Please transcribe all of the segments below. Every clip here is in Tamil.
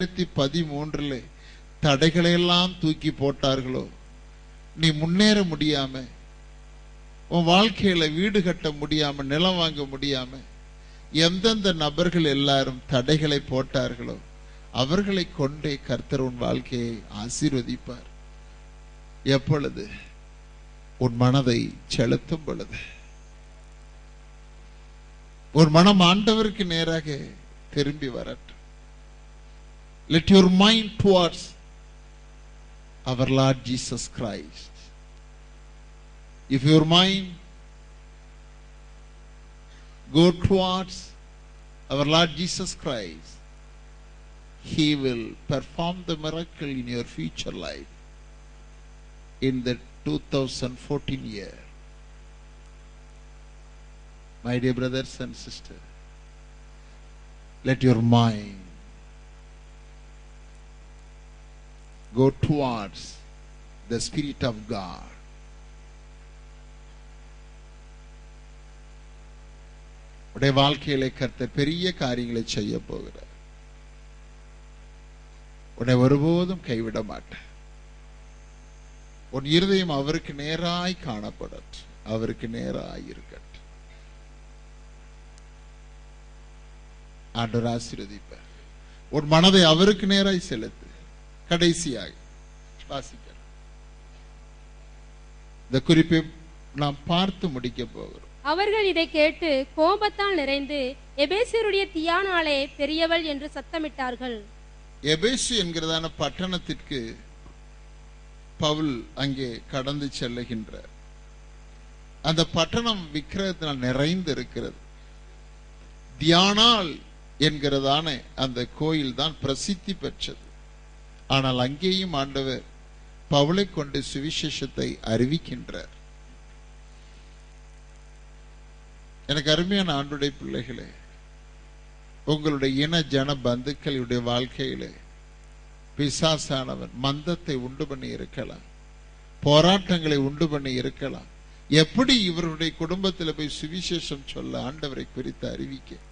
2013 தடைகளை எல்லாம் தூக்கி போட்டார்களோ, நீ முன்னேற முடியாம, உன் வாழ்க்கையில வீடு கட்ட முடியாம, நிலம் வாங்க முடியாம எந்தெந்த நபர்கள் எல்லாரும் தடைகளை போட்டார்களோ அவர்களை கொண்டே கர்த்தர் உன் வாழ்க்கையை ஆசீர்வதிப்பார். எப்பொழுது? உன் மனதை செலுத்தும் பொழுது. ஒரு மனம் ஆண்டவருக்கு நேராக திரும்பி வரட்டும். Let your mind towards our Lord Jesus Christ. If your mind go towards our Lord Jesus Christ, He will perform the miracle in your future life in the 2014 year. My dear brothers and sisters, let your mind go towards the Spirit of God. உடைய வாழ்க்கையிலே கர்த்தர் பெரிய காரியங்களை செய்ய போகிறார். உன்னை ஒருபோதும் கைவிட மாட்டார். உன் இருதயம் அவருக்கு நேராய் காணப்படட்டும், அவருக்கு நேராய் இருக்கட்டும். ஆண்டவர் ஆசீர்வதிப்பார். உன் மனதை அவருக்கு நேராய் செலுத்து. கடைசியாக வாசிக்கிறோம். இந்த குறிப்பை நாம் பார்த்து முடிக்க போகிறோம். அவர்கள் இதை கேட்டு கோபத்தால் நிறைந்து எபேசியருடைய தியானாலே பெரியவள் என்று சத்தமிட்டார்கள். எபேசு என்கிறதான பட்டணத்திற்கு பவுல் அங்கே கடந்து செல்லுகின்றார். அந்த பட்டணம் விக்கிரகத்தினால் நிறைந்து இருக்கிறது. தியானால் என்கிறதான அந்த கோயில் தான் பிரசித்தி பெற்றது. ஆனால் அங்கேயும் ஆண்டவர் பவுலை கொண்டு சுவிசேஷத்தை அறிவிக்கின்றார். எனக்கு அருமையான ஆண்டுடைய பிள்ளைகளே, உங்களுடைய இன ஜன பந்துக்களுடைய வாழ்க்கையிலே பிசாசானவன் மந்தத்தை உண்டு பண்ணி இருக்கலாம், போராட்டங்களை உண்டு பண்ணி இருக்கலாம். எப்படி இவருடைய குடும்பத்தில் போய் சுவிசேஷம் சொல்ல, ஆண்டவரை குறித்து அறிவிக்க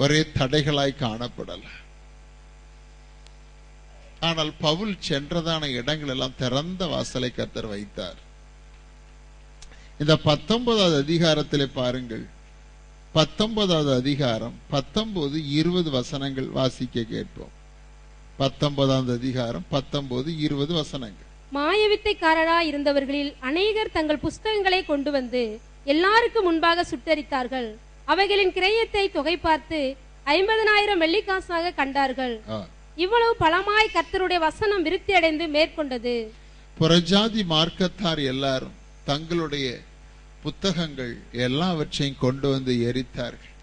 ஒரே தடைகளாய் காணப்படலாம். ஆனால் பவுல் சென்றதான இடங்கள் எல்லாம் திறந்த வாசலை கர்த்தர் வைத்தார். இந்த 19வது அதிகாரத்திலே பாருங்கள். 19வது அதிகாரம் 19, 20 வசனங்கள் வாசிக்க கேட்போம். 19வது அதிகாரம் 19, 20 வசனங்கள். மாயவித்தைக்காரராய் இருந்தவர்களில் அநேகர் தங்கள் புஸ்தகங்களை கொண்டு வந்து எல்லாருக்கும் முன்பாக சுட்டரித்தார்கள். அவைகளின் கிரயத்தை தொகை பார்த்து 50,000 வெள்ளிக்காசாக கண்டார்கள். இவ்வளவு பலமாய் கர்த்தருடைய வசனம் விருத்தி அடைந்து மேற்கொண்டது. புறஜாதி மார்க்கத்தார் எல்லாரும் தங்களுடைய புத்தகங்கள் எல்லாவற்றையும் கொண்டு வந்து எரித்தார்கள்.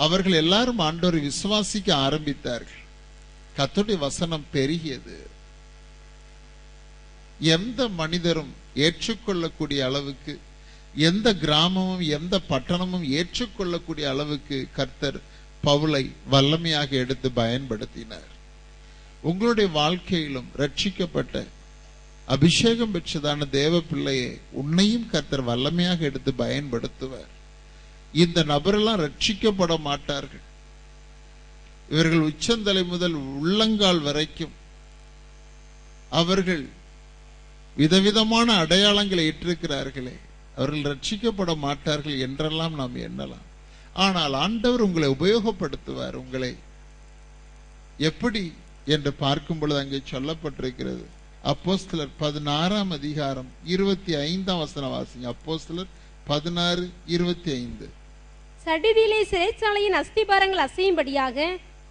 அவர்கள் எல்லாரும் ஆண்டவரை விசுவாசிக்க ஆரம்பித்தார்கள். கர்த்தருடைய வசனம் பெருகியது. எந்த மனிதரும் ஏற்றுக்கொள்ளக்கூடிய அளவுக்கு, எந்த கிராமமும் எந்த பட்டணமும் ஏற்றுக்கொள்ளக்கூடிய அளவுக்கு கர்த்தர் பவுலை வல்லமையாக எடுத்து பயன்படுத்தினார். உங்களுடைய வாழ்க்கையிலும் ரட்சிக்கப்பட்ட அபிஷேகம் பெற்றதான தேவ பிள்ளையை உன்னையும் கர்த்தர் வல்லமையாக எடுத்து பயன்படுத்துவார். இந்த நபரெல்லாம் ரட்சிக்கப்பட மாட்டார்கள். இவர்கள் உச்சந்தலை முதல் உள்ளங்கால் வரைக்கும் அவர்கள் விதவிதமான அடையாளங்களை ஏற்றிருக்கிறார்களே, அவர்கள் ரட்சிக்கப்பட மாட்டார்கள் என்றெல்லாம் நாம் எண்ணலாம். ஆனால் ஆண்டவர் உங்களை உபயோகப்படுத்துவார். உங்களை எப்படி என்று பார்க்கும் பொழுது அங்கே சொல்லப்பட்டிருக்கிறது. அப்போஸ்தலர் 16 அதிகாரம் 25 வசனம் வாசிங்க. அப்போஸ்தலர் 16, 25. சடிதியிலே சிறைச்சாலையின் அஸ்திபாரங்கள் அசையும்படியாக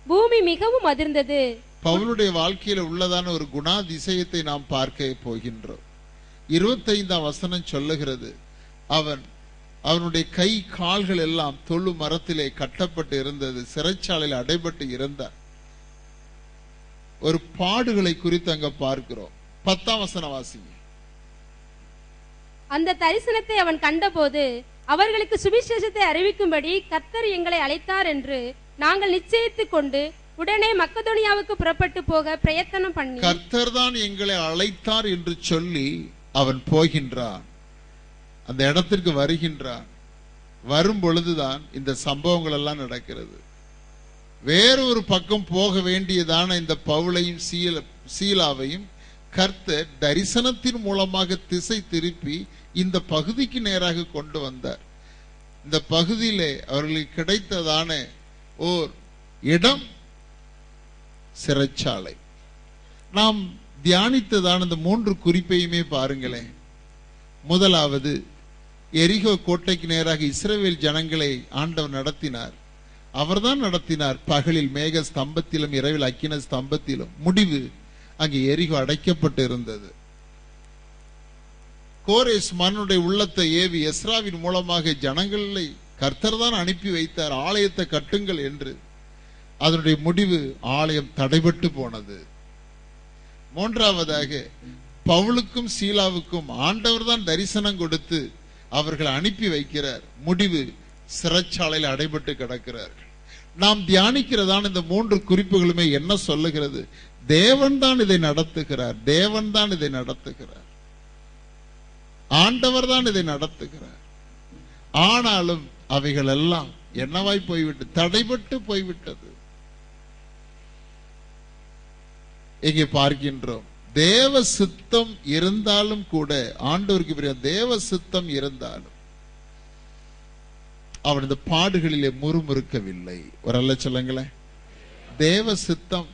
பூமி மிகவும் அதிர்ந்தது. பவுலுடைய வாழ்க்கையில உள்ளதான ஒரு குணாதிசயத்தை நாம் பார்க்க போகின்றோம். 25 வசனம் சொல்லுகிறது, அவனுடைய கை கால்கள் எல்லாம் தொழு மரத்திலே கட்டப்பட்டு இருந்தது, சிறைச்சாலையில் அடைபட்டு இருந்தார். ஒரு பாடுகளை குறித்து அங்க பார்க்கிறோம். 10 வசனம் வாசிங்க. அந்த தரிசனத்தை அவன் கண்டபோது அவர்களுக்கு சுவிசேஷத்தை அறிவிக்கும்படி கர்த்தர் எங்களை அழைத்தார் என்று நாங்கள் நிச்சயித்துக் கொண்டு உடனே மக்கதோனியாவுக்கு புறப்பட்டு போக பிரயத்தனம் பண்ணி, கர்த்தர் தான் எங்களை அழைத்தார் என்று சொல்லி அவன் போகின்றான். அந்த இடத்திற்கு வருகின்றான். வரும் பொழுதுதான் இந்த சம்பவங்கள் எல்லாம் நடக்கிறது. வேறொரு பக்கம் போக வேண்டியதான இந்த பவுலையும் சீலாவையும் கர்த்தர் தரிசனத்தின் மூலமாக திசை திருப்பி இந்த பகுதிக்கு நேராக கொண்டு வந்தார். இந்த பகுதியிலே அவர்களுக்கு கிடைத்ததான ஓர் இடம் சிறைச்சாலை. நாம் தியானித்ததான இந்த 3 குறிப்பையுமே பாருங்களேன். முதலாவது, எரிகோ கோட்டைக்கு நேராக இஸ்ரவேல் ஜனங்களை ஆண்டவர் நடத்தினார். அவர்தான் நடத்தினார். பகலில் மேக ஸ்தம்பத்திலும் இரவில் அக்கின ஸ்தம்பத்திலும். முடிவு, அங்கே எரிகோ அடைக்கப்பட்டு இருந்தது. கோரேஸ் மன்னுடைய உள்ளத்தை ஏவி எஸ்ராவின் மூலமாக ஜனங்களை கர்த்தர் தான் அனுப்பி வைத்தார், ஆலயத்தை கட்டுங்கள் என்று. அதனுடைய முடிவு, ஆலயம் தடைபட்டு போனது. மூன்றாவதாக, பவுலுக்கும் சீலாவுக்கும் ஆண்டவர் தான் தரிசனம் கொடுத்து அவர்கள் அனுப்பி வைக்கிறார். முடிவு, சிறைச்சாலையில் அடைபட்டு கிடக்கிறார்கள். நாம் தியானிக்கிறதான இந்த 3 குறிப்புகளுமே என்ன சொல்லுகிறது? தேவன் தான் இதை நடத்துகிறார், தேவன் தான் இதை நடத்துகிறார், ஆண்டவர் தான் இதை நடத்துகிறார். ஆனாலும் அவைகள் எல்லாம் என்னவாய் போய்விட்டு, தடைபட்டு போய்விட்டது. இங்கே பார்க்கின்றோம், தேவ சித்தம் இருந்தாலும் கூட, ஆண்டவருக்கு பிரியம் தேவ சித்தம் இருந்தாலும் அவன் இந்த பாடுகளிலே முறுமுறுக்கவில்லை. ஒரு அல்ல சொல்லுங்களேன், தேவ சித்தம்.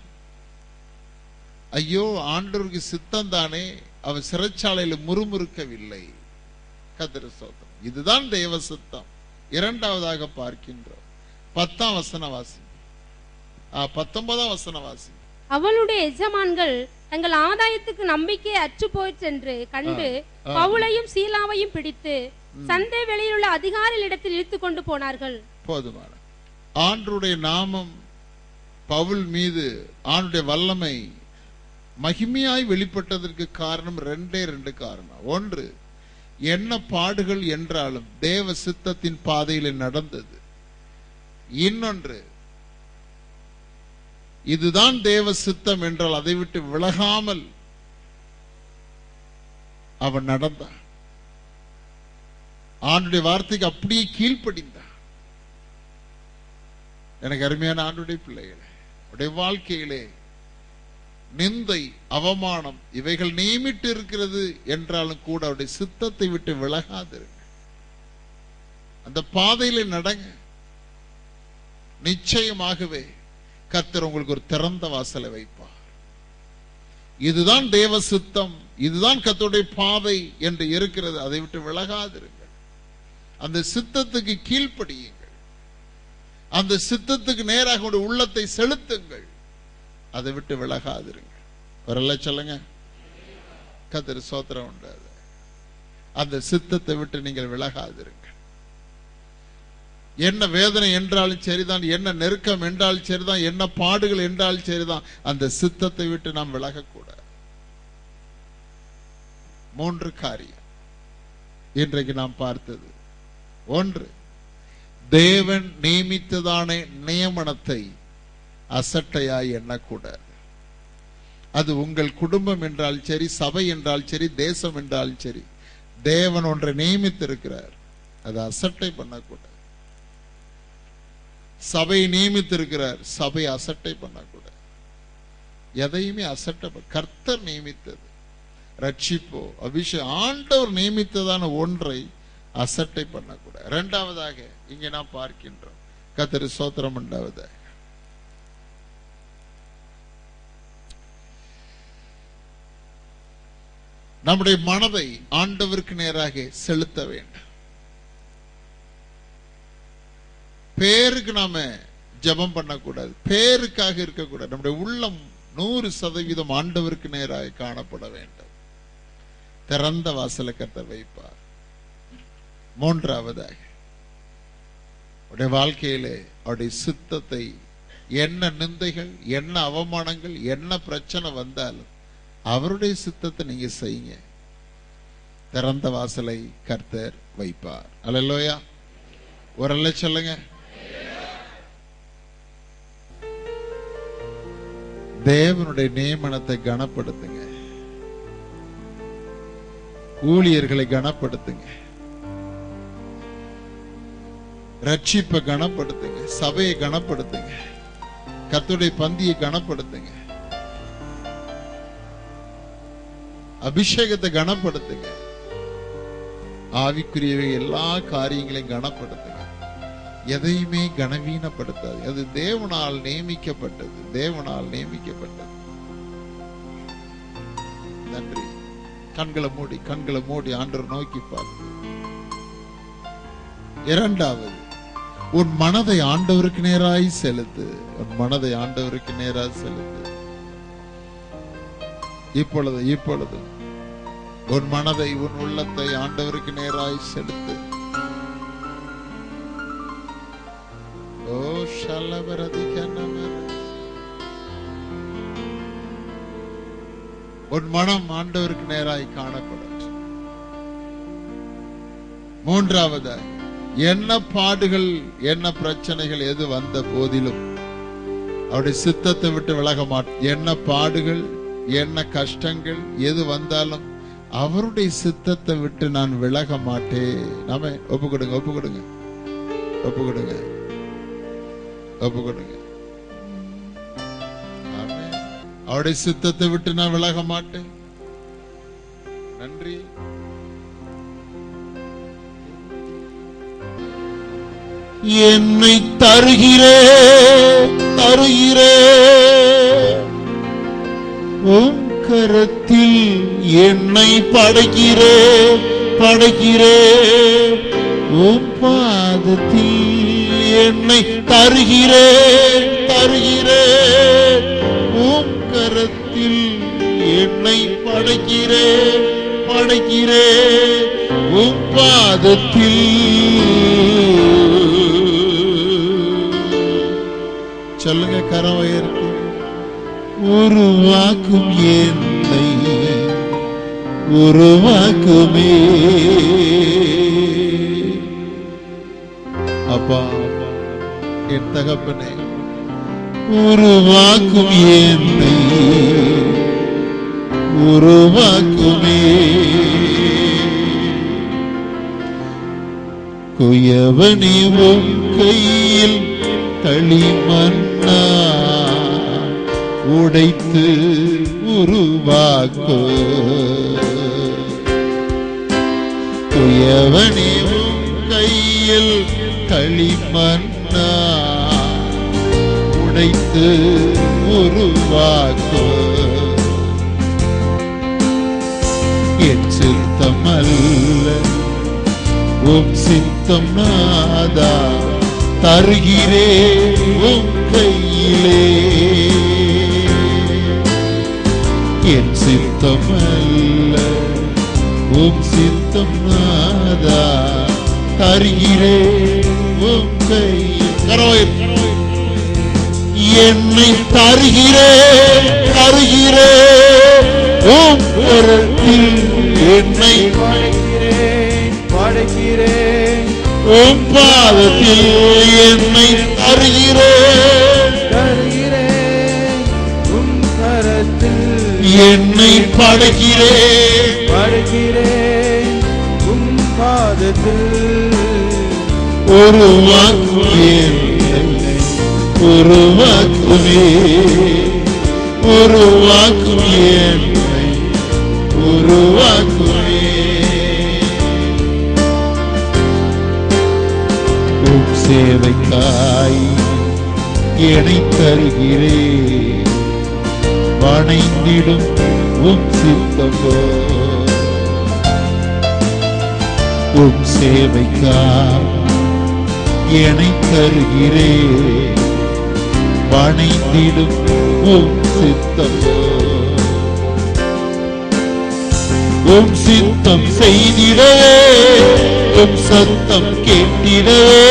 ஐயோ, ஆண்டவருக்கு சித்தம் தானே, அவன் சிறைச்சாலையில முறுமுறுக்கவில்லை. கர்த்தருக்கு ஸ்தோத்திரம். இதுதான் தேவ சித்தம். இரண்டாவதாக பார்க்கின்றோம், 10ஆம் வசனம் வாசி, 19ஆம் வசனம் வாசி. அவளுடைய எஜமான்கள் தங்கள் ஆதாயத்துக்கு நம்பிக்கை அற்று போயிற்றென்று கண்டு பவுலையும் சீலாவையும் பிடித்து சந்தை வெளியில் உள்ள அதிகாரிகள் இடத்தில் இழுத்து கொண்டு போனார்கள். போதுமான ஆண்டவருடைய நாமம் பவுல் மீது, ஆண்டவருடைய வல்லமை மகிமையாய் வெளிப்பட்டதற்கு காரணம் 2 காரணம். ஒன்று, என்ன பாடுகள் என்றாலும் தேவ சித்தத்தின் பாதையில் நடந்தது. இன்னொன்று, இதுதான் தேவ சித்தம் என்றால் அதை விட்டு விலகாமல் அவன் நடந்தான். ஆண்டுடைய வார்த்தைக்கு அப்படியே கீழ்ப்படிந்தான். எனக்கு அருமையான ஆண்டுடைய பிள்ளைகளே, உடைய வாழ்க்கையிலே நிந்தை, அவமானம் இவைகள் நியமிட்டு இருக்கிறது என்றாலும் கூட அவருடைய சித்தத்தை விட்டு விலகாதிருங்க. அந்த பாதையில நடங்க. நிச்சயமாகவே கர்த்தர் உங்களுக்கு ஒரு திறந்த வாசலை வைப்பார். இதுதான் தேவ சித்தம், இதுதான் கர்த்தருடைய பாதை என்று இருக்கிறது. அதை விட்டு விலகாதிருங்கள். அந்த சித்தத்துக்கு கீழ்ப்படியுங்கள். அந்த சித்தத்துக்கு நேராக உங்களுடைய உள்ளத்தை செலுத்துங்கள். அதை விட்டு விலகாதிருங்க. வரல சொல்லுங்க. கர்த்தர் ஸ்தோத்திரம் உண்டாது. அந்த சித்தத்தை விட்டு நீங்கள் விலகாதிருங்க. என்ன வேதனை என்றாலும் சரிதான், என்ன நெருக்கம் என்றாலும் சரிதான், என்ன பாடுகள் என்றாலும் சரிதான், அந்த சித்தத்தை விட்டு நாம் விலகக்கூடாது. 3 காரியம் இன்றைக்கு நாம் பார்த்தது. 1, தேவன் நியமித்ததான நியமனத்தை அசட்டையாய் எண்ணக்கூடாது. அது உங்கள் குடும்பம் என்றால் சரி, சபை என்றால் சரி, தேசம் என்றாலும் சரி, தேவன் ஒன்றை நியமித்திருக்கிறார், அதை அசட்டை பண்ணக்கூடாது. சபை நியமித்திருக்கிறார், சபை அசட்டை பண்ணக்கூடாது. எதையுமே அசட்டை, கர்த்தர் நியமித்தது ரட்சிப்போ அபிஷேகம், ஆண்டவர் நியமித்ததான ஒன்றை அசட்டை பண்ணக்கூடாது. 2வதாக இங்கே நாம் பார்க்கின்றோம், கர்த்தருக்கு ஸ்தோத்திரம் உண்டாவதாக, நம்முடைய மனதை ஆண்டவருக்கு நேராக செலுத்த வேண்டும். பேருக்கு நாம ஜெபம் பண்ணக்கூடாது, பேருக்காக இருக்கக்கூடாது. நம்முடைய உள்ளம் 100% ஆண்டவருக்கு நேராக காணப்பட வேண்டும். திறந்த வாசலை கர்த்தர் வைப்பார். 3வதாக, அவருடைய வாழ்க்கையிலே அவருடைய சித்தத்தை, என்ன நிந்தைகள், என்ன அவமானங்கள், என்ன பிரச்சனை வந்தாலும் அவருடைய சித்தத்தை நீங்க செய்யுங்க. திறந்த வாசலை கர்த்தர் வைப்பார். அல்லேலூயா. ஒரு அல்ல சொல்லுங்க. தேவனுடைய நியமனத்தை கனப்படுத்துங்க. ஊழியர்களை கனப்படுத்துங்க. ரட்சிப்பை கனப்படுத்துங்க. சபையை கனப்படுத்துங்க. கர்த்தருடைய பந்தியை கனப்படுத்துங்க, அபிஷேகத்தை கனப்படுத்துங்க, ஆவிக்குரியவை எல்லா காரியங்களையும் கனப்படுத்துங்க. எதையுமே கனவீனப்படுத்தாது. அது தேவனால் நியமிக்கப்பட்டது, தேவனால் நியமிக்கப்பட்டது. நன்றி. கண்களை மூடி ஆண்டவர் நோக்கி பாரு. இரண்டாவது, உன் மனதை ஆண்டவருக்கு நேராய் செலுத்து. உன் மனதை ஆண்டவருக்கு நேராய் செலுத்து. இப்பொழுது உன் மனதை, உன் உள்ளத்தை ஆண்டவருக்கு நேராய் செலுத்து. ஓ உன் மனம் ஆண்டவருக்கு நேராய் காணப்படும். மூன்றாவது, என்ன பாடுகள் என்ன பிரச்சனைகள் எது வந்த போதிலும் அவருடைய சித்தத்தை விட்டு விலக மாட்டேன். என்ன பாடுகள் என்ன கஷ்டங்கள் எது வந்தாலும் அவருடைய சித்தத்தை விட்டு நான் விலக மாட்டேன். நாம ஒப்பு கொடுங்க, ஒப்பு கொடுங்க, ஒப்பு கொடுங்க, ஒப்பு கொடுங்க. அவருடைய சித்தத்தை விட்டு நான் விலக மாட்டேன். நன்றி. என்னை தருகிறே உன் கரத்தில் என்னை படைக்கிறே உன் பாதத்தில் என்னை தருகிறே உன் கரத்தில் என்னை படைக்கிறே உன் பாதத்தில். சொல்லுங்க, கரம் உயர்த்தி. உருவாக்கும் என்னை உருவாக்குமே அப்பா, என் தகப்பனே. உருவாக்கும் என்னை உருவாக்குமே. குயவனே உன் கையில் களிமண்ணா உடைத்து உருவாக்கு. குயவனே உன் கையில் களிமண்ணா உடைத்து உருவாக்கு. என் சித்தம் அல்ல உம் சித்தம் நாதா, தருகிறே உம் கையிலே. என் சித்தம் அல்ல உம் சித்தம் நாதா, தருகிறே உம் கையில். என்னை தருகிறே உம் கரத்தில் என்னை படைக்கிறேன் உம் பாதத்தில் என்னை தருகிறேன் உம் கரத்தில் என்னை படைக்கிறேன் உம் பாதத்தில். உருவாக்குமே உருவாக்குமே உருவாக்குமே. உம் சேவைக்காய் என்னை தருகிறேன், வணைந்திடும் உம் சித்தமோ. உம் சேவைக்காய் என்னை தருகிறேன், வணைந்திடும் உம் சித்தமோ. உம் சித்தம் செய்திடவே உம் சத்தம் கேட்டிடவே,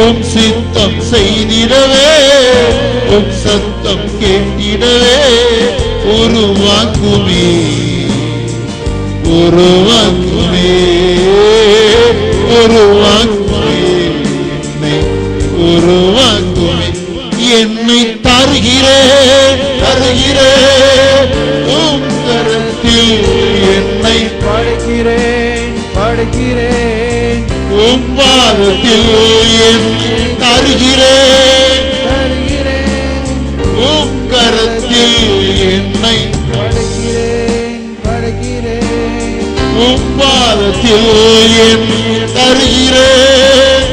உம் சித்தம் செய்திடவே உம் சத்தம் கேட்டிடவே. உருவாக்குமே உருவாக்குமே என்னை உருவாக்குமே. என்னை தருகிறேன் உம் கரத்தில் என்னை படைக்கிறேன் உம் பாதத்தில் என்னை தருகிறேன் கரத்தில் என்னை படைக்கிறேன் உம் பாதத்தில் என் தருகிறேன்.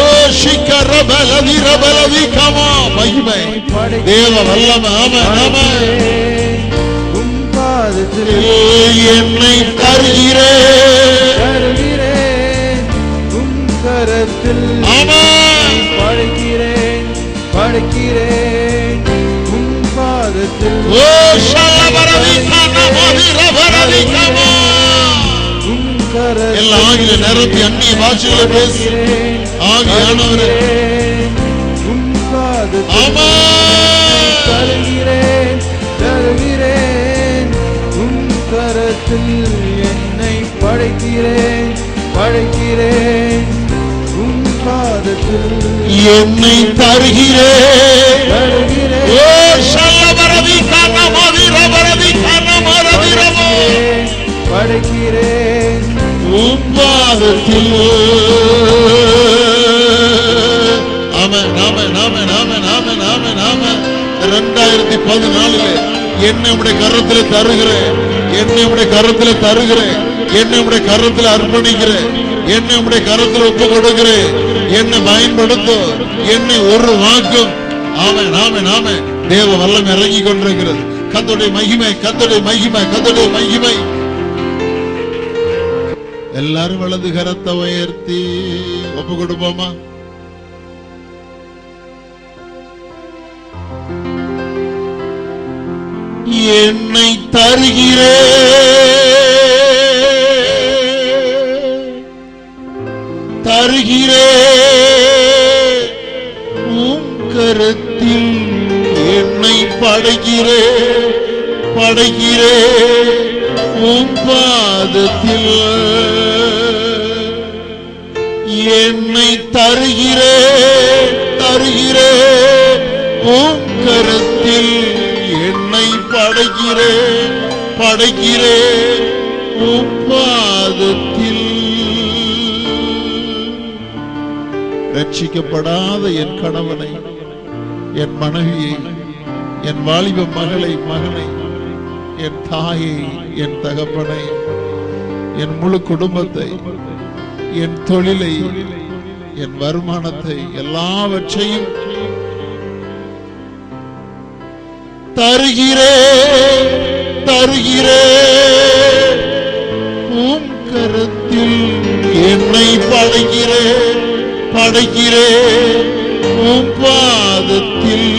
ஓ சிக்கரபலதி ரபலதி கமா மகிமை தேவ வல்லமை. ஆமென் ஆமென். உம் பாதத்தில் என்னை தருகிறேன். உம் கரத்தில் ஆமென். படைக்கிறேன் உம் பாதத்தில். ஓ ஷலபரதி கனமதி ரபரதி கமா. உம் கரத்தில் எல்லாம் ஆகிய நிரப்பி அந்நிய பாஷையில பேசு. ஆகியானவரே உம் பாதத்தில் ஆமென். தருகிறேன் உம் கரத்தில் என்னை படைக்கிறேன் உம் பாதத்தில் என்னை தருகிறேன். ஓ ஷலபரதி கனமதி ரபரதி கனமரதி ரபோ. படைக்கிறேன் உம் பாதத்தில். ஆமென் ஆமென் ஆமென் ஆமென் ஆமென் ஆமென் ஆமென். 2014 என்னை உடைய கரத்தில் தருகிறேன். என்னை உடைய கரத்தில் தருகிறேன். என்னை உடைய கரத்தில் அர்ப்பணிக்கிறேன். என்னை உடைய கரத்தில் ஒப்பு கொடுக்கிறேன். என்னை பயன்படுத்தும். என்னை ஒரு வாக்கும். ஆமென் ஆமென் ஆமென். தேவ வல்லம் இறங்கி கொண்டிருக்கிறது. கர்த்தருடைய மகிமை கர்த்தருடைய மகிமை கர்த்தருடைய மகிமை. எல்லாரும் வலது கரத்தை உயர்த்தி ஒப்பு கொடுப்போமா? என்னை தருகிறேன் உம் கரத்தில் என்னை படைக்கிறேன் உம் பாதத்தில். என்னை தருகிறேன் உம் கரத்தில் என்னை படைக்கிறேன் உம் பாதத்தில். ரட்சிக்கப்படாத என் கணவனை, என் மனைவியை, என் வாலிப மகனை, என் தாயை, என் தகப்பனை, என் முழு குடும்பத்தை, என் தொழிலை, என் வருமானத்தை, எல்லாவற்றையும் தருகிறேன் உம் கரத்தில் என்னை படைக்கிறேன் உம் பாதத்தில்.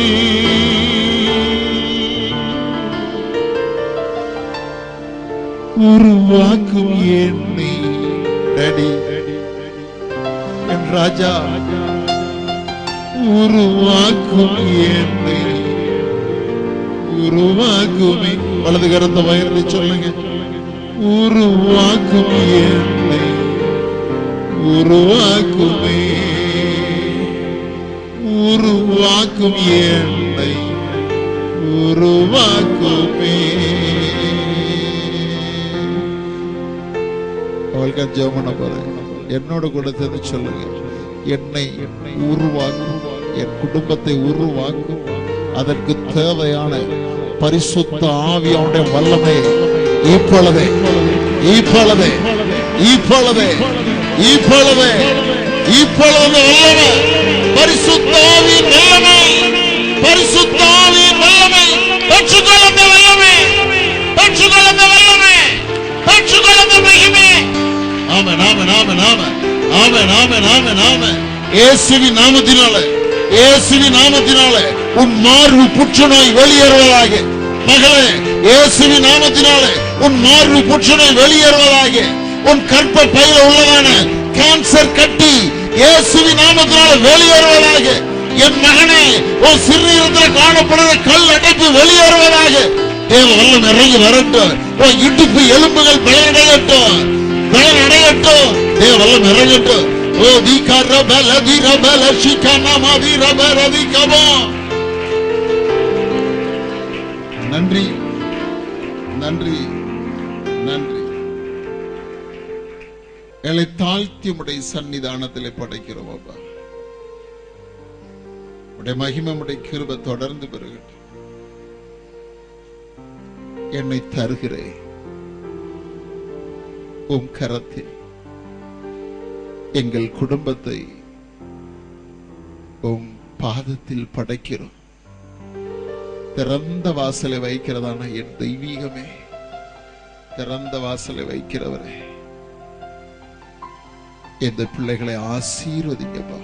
உருவாக்கும் என்னை டடி என் ராஜா, உருவாக்கும் என்னை உருவாக்குமே. வலது கரத்தை வயர்ந்து சொல்லுங்க. உருவாக்கும் என்னை உருவாக்குமே, உருவாக்கும் என்னை உருவாக்குமே. அவளுக்கு ஜெபம் பண்ண போறேன். என்னோட கூட சேர்ந்து சொல்லுங்க. என்னை உருவாக்கும், என் குடும்பத்தை உருவாக்கும். அதற்கு தேவையான பரிசுத்த ஆவியானுடைய வல்லமை இப்பொழுதே இப்பொழுதே இப்பொழுதே இப்பொழுதே இப்பொழுது வல்லமை, பரிசுத்த ஆவியின் வல்லமை, பரிசுத்த ஆவியின் வல்லமை. பெற்றுக்கொள்ளும் வல்லமை, பெற்றுக்கொள்ளும் வல்லமை, பெற்றுக்கொள்ளும் மகிமை. ஆமென் ஆமென் ஆமென் ஆமென் ஆமென் ஆமென் ஆமென் ஆமென். இயேசுவின் நாமத்தினாலே, இயேசுவின் நாமத்தினாலே உன் மார்பு புற்றுநோய் வெளியேறுவதாக. மகளே, இயேசுவின் நாமத்தினாலே உன் மார்பு புற்றுநோய் வெளியேறுவதாக. உன் கற்ப பையில உள்ளதான கேன்சர் கட்டி இயேசுவின் நாமத்தினாலே வெளியேறுவதாக. என் மகனே, உன் சிறுநீரத்தில் காணப்படுகிற கல் அடைப்பு வெளியேறுவதாக. தேவ வல்லம் இறங்கி வரட்டும். உன் இடுப்பு எலும்புகள் பலனடையட்டும், பலனடையட்டும். தேவ வல்லம் இறங்கட்டும். ஓ தீகார பல தீர பல சிக்கன மதிர பரதி கபா. நன்றி நன்றி நன்றி. எங்களை தாழ்த்தி உடைய சன்னிதானத்திலே படைக்கிறோம் அப்பா. உடைய மகிமை, உடைய கிருபை தொடர்ந்து பெறுகட்டும். என்னை தருகிறேன் உம் கரத்தில். எங்கள் குடும்பத்தை உம் பாதத்தில் படைக்கிறோம். திறந்த வாசலை வைக்கிறதான என் தெய்வீகமே, திறந்த வாசலை வைக்கிறவரே, இந்த பிள்ளைகளை ஆசீர்வதிங்கப்பா.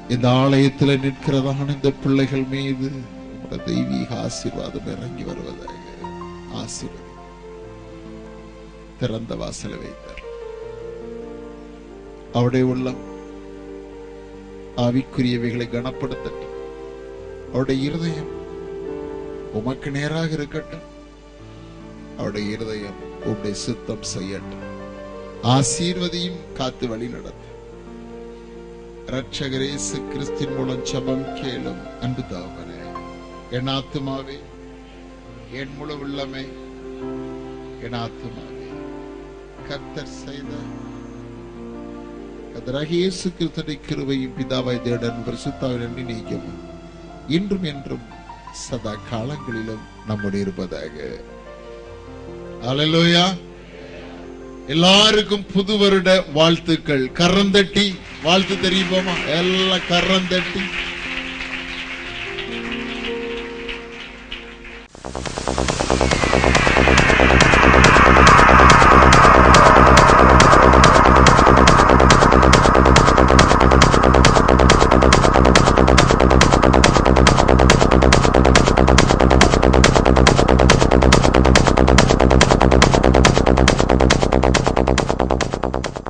இந்த ஆலயத்தில் நிற்கிறதான இந்த பிள்ளைகள் மீது உங்களுடைய தெய்வீக ஆசீர்வாதம் இறங்கி வருவதாக ஆசீர்வதி. திறந்த வாசலை வைத்தார். அவருடைய உள்ளம் ஆவிக்குரியவைகளை கனப்படுத்தட்டும். அவருடைய இருதயம் உமக்கு நேராக இருக்கட்டும். அவருடைய இருதயம் உம்முடைய சித்தம் செய்யட்டும். ஆசீர்வதியும், காத்து வழி நடத்தும். இரட்சகர் இயேசு கிறிஸ்துவின் மூலம் ஜெபம் கேளும் அன்பு தகப்பனே. என் ஆத்துமாவே, என் முழு உள்ளமே, என் ஆத்துமாவே, கர்த்தர் செய்த கர்த்தராகிய இயேசு கிறிஸ்துவின் கிருபையும் பிதாவாய் தேவன் பரிசுத்தாவின் நன்றி நீக்கவும் இன்றும் என்றும் சதா காலங்களிலும் நம்முடைய இருப்பதாக. அல்லேலூயா. எல்லாருக்கும் புது வருட வாழ்த்துக்கள். கரந்தட்டி வாழ்த்து தெரியுமா? எல்லாம் கரந்தட்டி.